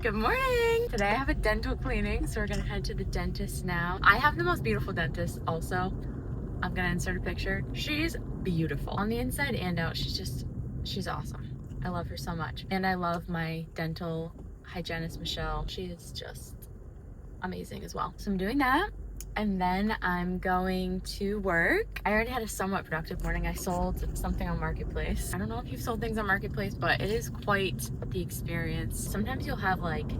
Good morning! Today I have a dental cleaning, so we're gonna head to the dentist now. I have the most beautiful dentist also. I'm gonna insert a picture. She's beautiful. On the inside and out, she's awesome. I love her so much. And I love my dental hygienist, Michelle. She is just amazing as well. So I'm doing that. And then I'm going to work. I already had a somewhat productive morning. I sold something on Marketplace. I don't know if you've sold things on Marketplace, but it is quite the experience. Sometimes you'll have like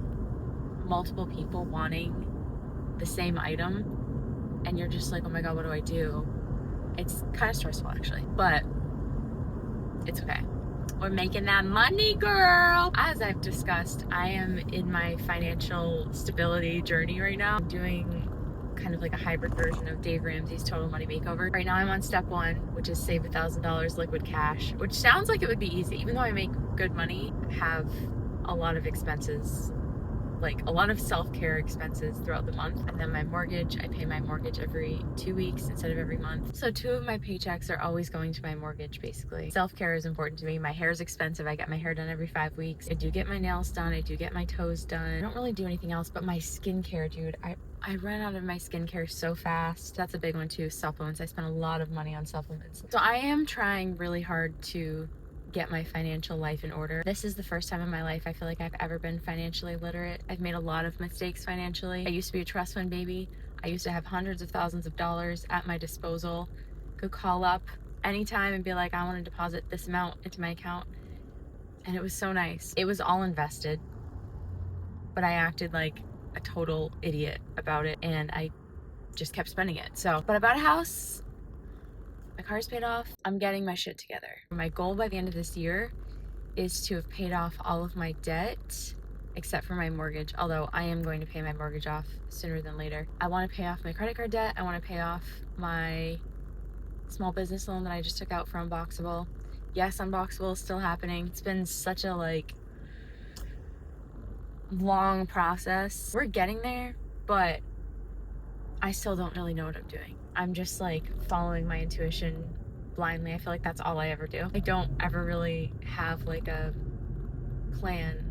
multiple people wanting the same item and you're just like, oh my God, what do I do? It's kind of stressful actually, but it's okay. We're making that money, girl. As I've discussed, I am in my financial stability journey right now. I'm doing kind of like a hybrid version of Dave Ramsey's Total Money Makeover. Right now I'm on step 1, which is save $1,000 liquid cash, which sounds like it would be easy. Even though I make good money, I have a lot of expenses, like a lot of self-care expenses throughout the month. And then my mortgage, I pay my mortgage every 2 weeks instead of every month. So 2 of my paychecks are always going to my mortgage, basically. Self-care is important to me. My hair is expensive. I get my hair done every 5 weeks. I do get my nails done. I do get my toes done. I don't really do anything else, but my skincare, dude, I run out of my skincare so fast. That's a big one too, supplements. I spend a lot of money on supplements. So I am trying really hard to get my financial life in order. This is the first time in my life I feel like I've ever been financially literate. I've made a lot of mistakes financially. I used to be a trust fund baby. I used to have hundreds of thousands of dollars at my disposal. Could call up anytime and be like, I want to deposit this amount into my account. And it was so nice. It was all invested, but I acted like a total idiot about it and I just kept spending it. So, but I bought a house. My car's paid off. I'm getting my shit together. My goal by the end of this year is to have paid off all of my debt except for my mortgage, although I am going to pay my mortgage off sooner than later. I want to pay off my credit card debt. I want to pay off my small business loan that I just took out for Unboxable. Yes, Unboxable is still happening. It's been such a long process. We're getting there, but I still don't really know what I'm doing. I'm just following my intuition blindly. I feel like that's all I ever do. I don't ever really have a plan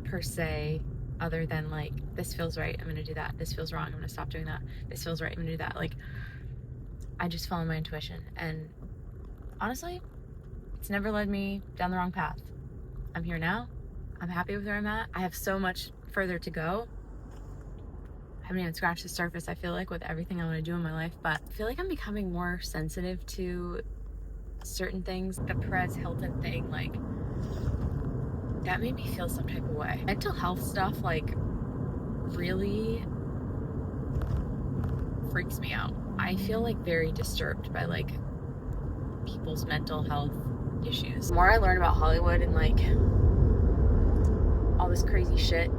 per se, other than this feels right, I'm gonna do that. This feels wrong, I'm gonna stop doing that. This feels right, I'm gonna do that. I just follow my intuition, and honestly, it's never led me down the wrong path. I'm here now. I'm happy with where I'm at. I have so much further to go. I haven't even scratched the surface, I feel like, with everything I want to do in my life, but I feel like I'm becoming more sensitive to certain things. The Perez Hilton thing, that made me feel some type of way. Mental health stuff, really freaks me out. I feel very disturbed by people's mental health issues. The more I learn about Hollywood and all this crazy shit,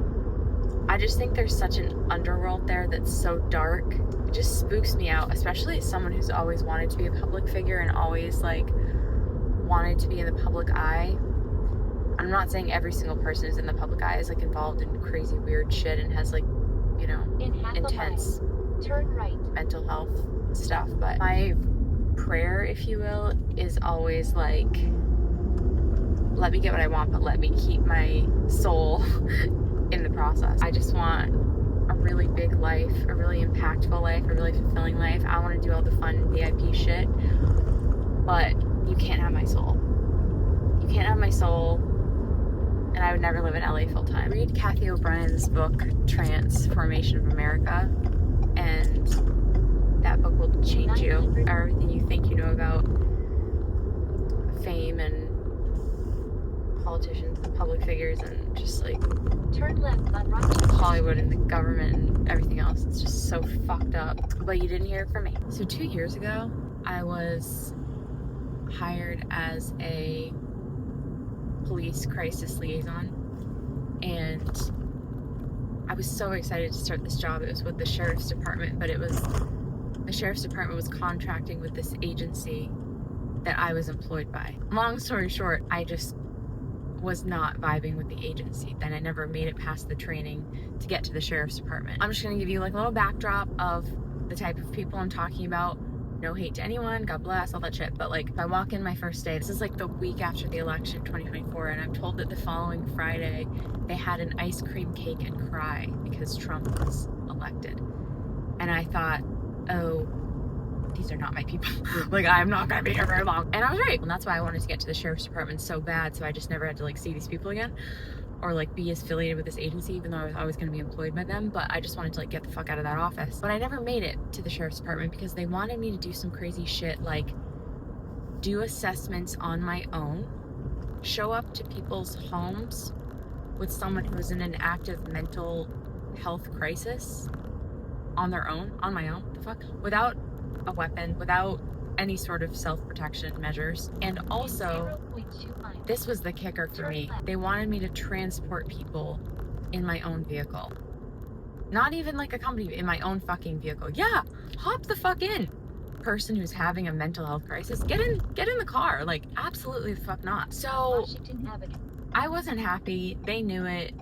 I just think there's such an underworld there that's so dark. It just spooks me out, especially as someone who's always wanted to be a public figure and always wanted to be in the public eye. I'm not saying every single person who's in the public eye is involved in crazy weird shit and has intense turn right mental health stuff, but my prayer, if you will, is always let me get what I want, but let me keep my soul in the process. I just want a really big life, a really impactful life, a really fulfilling life. I want to do all the fun VIP shit, but you can't have my soul. You can't have my soul, and I would never live in LA full time. Read Kathy O'Brien's book, Transformation of America, and that book will change you. Everything you think you know about fame and politicians and public figures and just turn left on Rock Hollywood and the government and everything else. It's just so fucked up. But you didn't hear it from me. So 2 years ago, I was hired as a police crisis liaison, and I was so excited to start this job. It was with the sheriff's department, but the sheriff's department was contracting with this agency that I was employed by. Long story short, I just was not vibing with the agency. Then I never made it past the training to get to the sheriff's department. I'm just gonna give you a little backdrop of the type of people I'm talking about. no hate to anyone, God bless, all that shit. But like, if I walk in my first day, this is like the week after the election, 2024, and I'm told that the following Friday they had an ice cream cake and cry because Trump was elected. And I thought, oh, these are not my people. Like, I'm not gonna be here very long. And I was right. And that's why I wanted to get to the sheriff's department so bad, so I just never had to like see these people again or like be affiliated with this agency, even though I was always going to be employed by them. But I just wanted to like get the fuck out of that office. But I never made it to the sheriff's department because they wanted me to do some crazy shit, like do assessments on my own, show up to people's homes with someone who is in an active mental health crisis on their own, on my own, the fuck, without a weapon, without any sort of self-protection measures. And also, this was the kicker for me. They wanted me to transport people in my own vehicle. Not even like a company, in my own fucking vehicle. Yeah, hop the fuck in. Person who's having a mental health crisis, get in the car. Like, absolutely the fuck not. So, I wasn't happy. They knew it.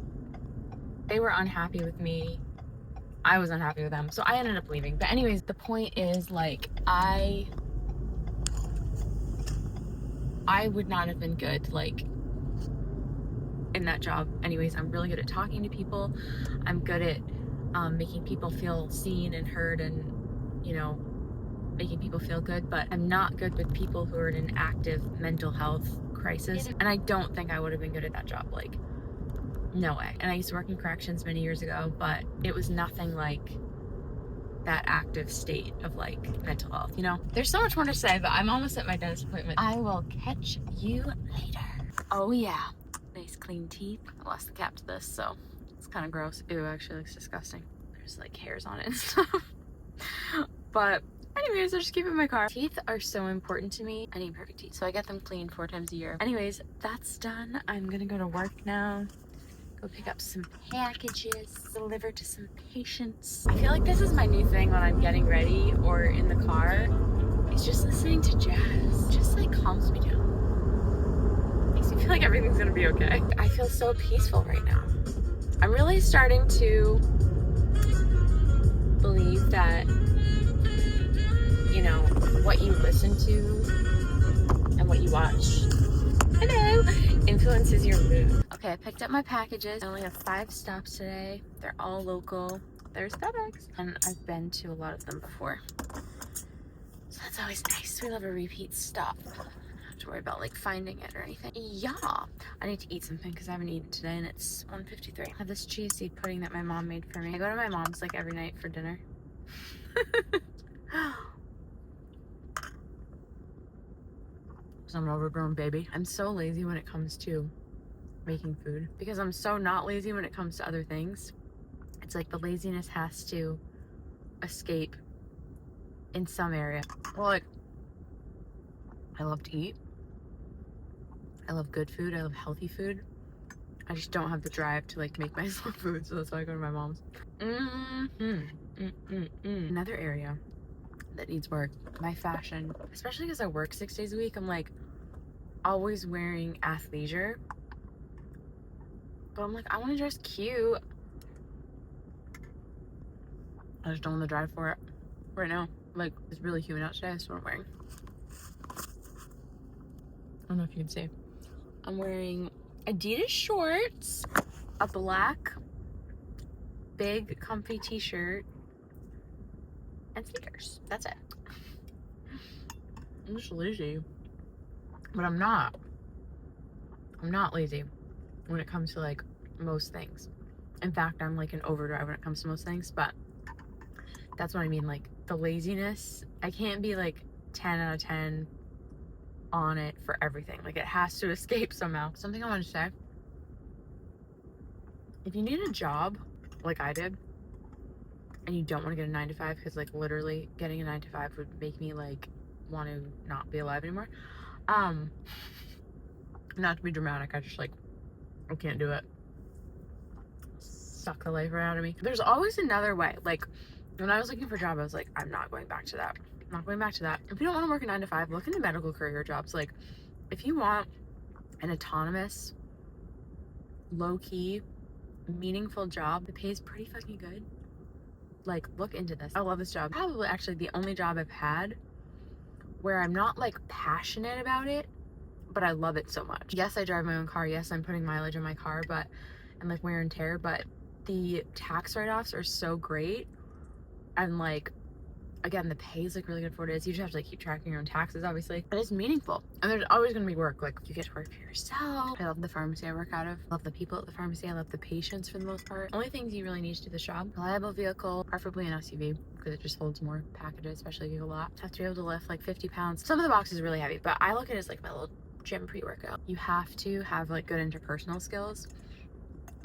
They were unhappy with me. I was unhappy with them. So I ended up leaving. But anyways, the point is, like, I would not have been good, like, in that job. Anyways, I'm really good at talking to people. I'm good at making people feel seen and heard and, you know, making people feel good. But I'm not good with people who are in an active mental health crisis. And I don't think I would have been good at that job. Like, no way. And I used to work in corrections many years ago, but it was nothing like that active state of like mental health, you know? There's so much more to say, but I'm almost at my dentist appointment. I will catch you later. Oh yeah, nice clean teeth. I lost the cap to this, so it's kind of gross. Ew, actually looks disgusting. There's like hairs on it and stuff. But anyways, I just keep it in my car. Teeth are so important to me. I need perfect teeth, so I get them cleaned 4 times a year. Anyways, that's done. I'm gonna go to work now. Go pick up some packages, deliver to some patients. I feel like this is my new thing when I'm getting ready or in the car. It's just listening to jazz. Just like calms me down. Makes me feel like everything's gonna be okay. I feel so peaceful right now. I'm really starting to believe that, you know, what you listen to and what you watch, hello, influences your mood. Okay, I picked up my packages. I only have 5 stops today. They're all local. There's FedEx. And I've been to a lot of them before. So that's always nice. We love a repeat stop. I don't have to worry about like finding it or anything. Yeah. I need to eat something because I haven't eaten today and it's 1:53. I have this chia seed pudding that my mom made for me. I go to my mom's like every night for dinner. I'm an overgrown baby. I'm so lazy when it comes to making food because I'm so not lazy when it comes to other things. It's like the laziness has to escape in some area. Well, like, I love to eat. I love good food. I love healthy food. I just don't have the drive to like make myself food, so that's why I go to my mom's. Another area that needs work, my fashion, especially because I work 6 days a week. I'm like always wearing athleisure, but I'm like, I want to dress cute. I just don't want to drive for it right now. Like, it's really humid out today. That's what I'm wearing. I don't know if you can see. I'm wearing Adidas shorts, a black big comfy t-shirt, and sneakers. That's it. I'm just lazy. But I'm not lazy when it comes to like most things. In fact, I'm like an overdrive when it comes to most things, but that's what I mean. Like the laziness, I can't be like 10 out of 10 on it for everything. Like it has to escape somehow. Something I want to say, if you need a job like I did and you don't want to get a 9 to 5, because like literally getting a 9 to 5 would make me like want to not be alive anymore. Not to be dramatic, I just like, I can't do it. Suck the life right out of me. There's always another way. Like when I was looking for a job, I was like, I'm not going back to that. I'm not going back to that. If you don't want to work a 9 to 5, look into medical career jobs. Like if you want an autonomous, low-key, meaningful job that pays pretty fucking good, like look into this. I love this job. Probably actually the only job I've had where I'm not like passionate about it, but I love it so much. Yes, I drive my own car. Yes, I'm putting mileage in my car, and like wear and tear, but the tax write-offs are so great. And like, again, the pay is like really good for what it is. You just have to like keep tracking your own taxes, obviously, but it's meaningful. And there's always going to be work. Like, you get to work for yourself. I love the pharmacy I work out of. I love the people at the pharmacy. I love the patients for the most part. Only things you really need to do this job: reliable vehicle, preferably an SUV, because it just holds more packages, especially if you have a lot. Have to be able to lift like 50 pounds. Some of the boxes are really heavy, but I look at it as like my little gym pre-workout. You have to have like good interpersonal skills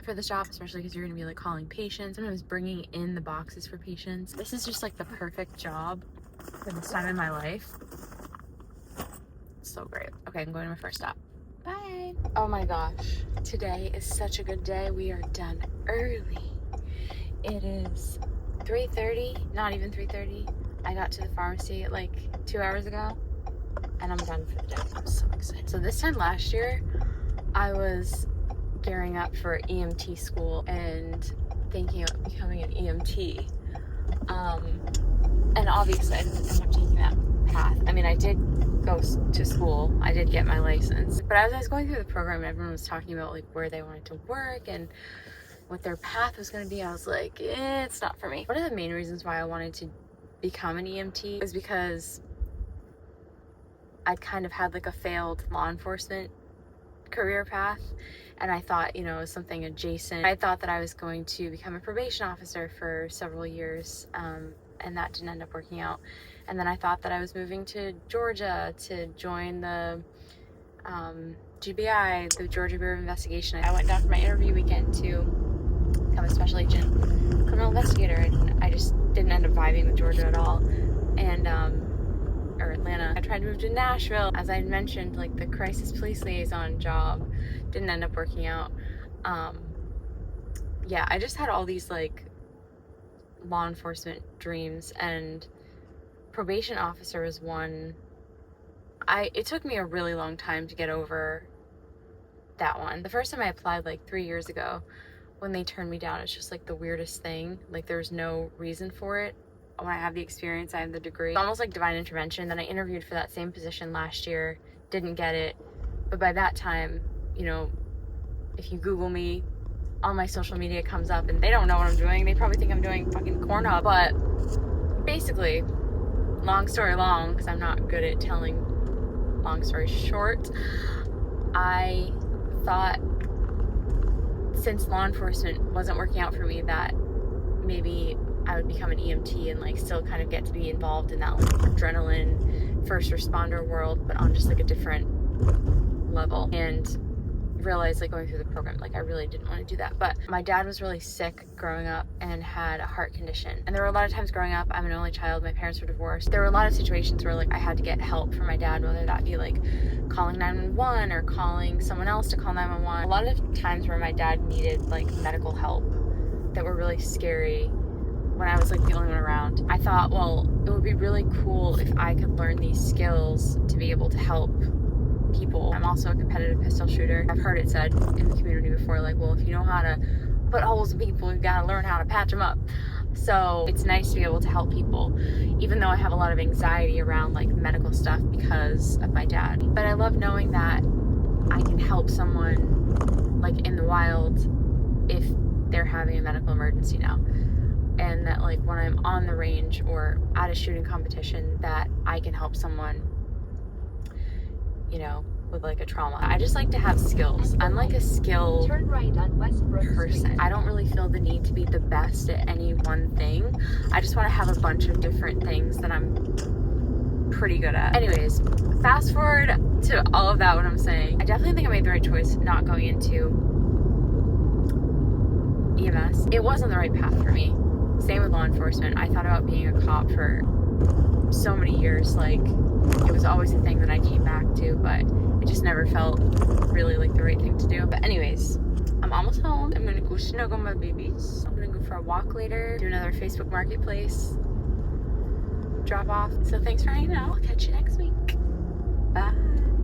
for this job, especially because you're gonna be like calling patients, sometimes bringing in the boxes for patients. This is just like the perfect job for this time in my life. It's so great. Okay, I'm going to my first stop. Bye. Oh my gosh, today is such a good day. We are done early. It is 3:30, not even 3:30. I got to the pharmacy like 2 hours ago, and I'm done for the day. I'm so excited. So this time last year, I was gearing up for EMT school and thinking of becoming an EMT. And obviously I didn't end up taking that path. I mean, I did go to school. I did get my license. But as I was going through the program, everyone was talking about like where they wanted to work and what their path was going to be. I was like, it's not for me. One of the main reasons why I wanted to become an EMT was because I'd kind of had like a failed law enforcement career path, and I thought, you know, it was something adjacent. I thought that I was going to become a probation officer for several years, and that didn't end up working out. And then I thought that I was moving to Georgia to join the GBI, the Georgia Bureau of Investigation. I went down for my interview weekend to become a special agent criminal investigator, and I just didn't end up vibing with Georgia at all. And or Atlanta. I tried to move to Nashville. As I mentioned, like the crisis police liaison job didn't end up working out. Yeah, I just had all these like law enforcement dreams, and probation officer was one. It took me a really long time to get over that one. The first time I applied like 3 years ago, when they turned me down, it's just like the weirdest thing. Like there was no reason for it. When I have the experience, I have the degree. It's almost like divine intervention. Then I interviewed for that same position last year, didn't get it. But by that time, you know, if you Google me, all my social media comes up, and they don't know what I'm doing. They probably think I'm doing fucking Pornhub. But basically, long story long, because I'm not good at telling long story short, I thought since law enforcement wasn't working out for me, that maybe I would become an EMT and like still kind of get to be involved in that like adrenaline first responder world, but on just like a different level. And realized like going through the program, like I really didn't want to do that. But my dad was really sick growing up and had a heart condition. And there were a lot of times growing up, I'm an only child, my parents were divorced. There were a lot of situations where like I had to get help from my dad, whether that be like calling 911 or calling someone else to call 911. A lot of times where my dad needed like medical help that were really scary when I was like the only one around. I thought, well, it would be really cool if I could learn these skills to be able to help people. I'm also a competitive pistol shooter. I've heard it said in the community before, like, well, if you know how to put holes in people, you've got to learn how to patch them up. So it's nice to be able to help people, even though I have a lot of anxiety around like medical stuff because of my dad. But I love knowing that I can help someone like in the wild if they're having a medical emergency now. And that like when I'm on the range or at a shooting competition, that I can help someone, you know, with like a trauma. I just like to have skills. I'm like a skill Turn right on Westbrook person. Street. I don't really feel the need to be the best at any one thing. I just want to have a bunch of different things that I'm pretty good at. Anyways, fast forward to all of that, what I'm saying. I definitely think I made the right choice not going into EMS. It wasn't the right path for me. Same with law enforcement. I thought about being a cop for so many years. Like, it was always a thing that I came back to, but it just never felt really like the right thing to do. But anyways, I'm almost home. I'm gonna go snuggle my babies. I'm gonna go for a walk later, do another Facebook Marketplace drop off. So thanks for hanging out. I'll catch you next week. Bye.